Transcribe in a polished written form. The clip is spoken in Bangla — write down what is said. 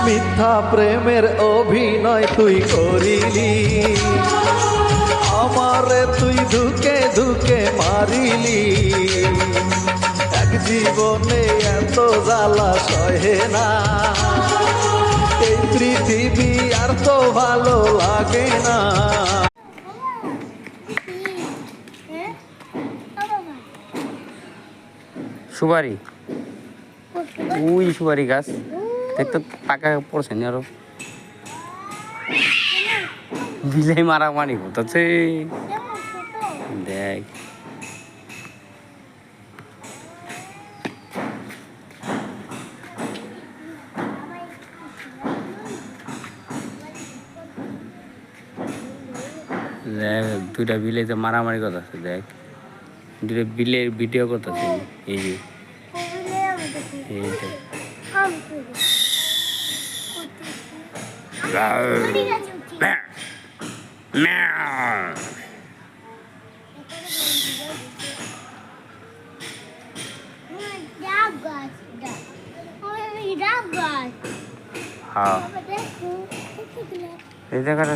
মিথ্যা প্রেমের অভিনয় তুই করিলি, আমারে তুই ধুকে ধুকে মারিলি। এক জীবনে এত জ্বালা সহে না, এই পৃথিবী আর তো ভালো লাগে না। সুপারি, ওই সুপারি গাছ দেখতে পাকা পড়ছে না আরো। বিলাই মারামারি করতেছে দেখ। দেখ দুইটা বিলে তো মারামারি করতেছে, দেখ দুইটা বিলের ভিডিও করতেছে। এই যে এইটা হ্যাঁ এই জায়গাটা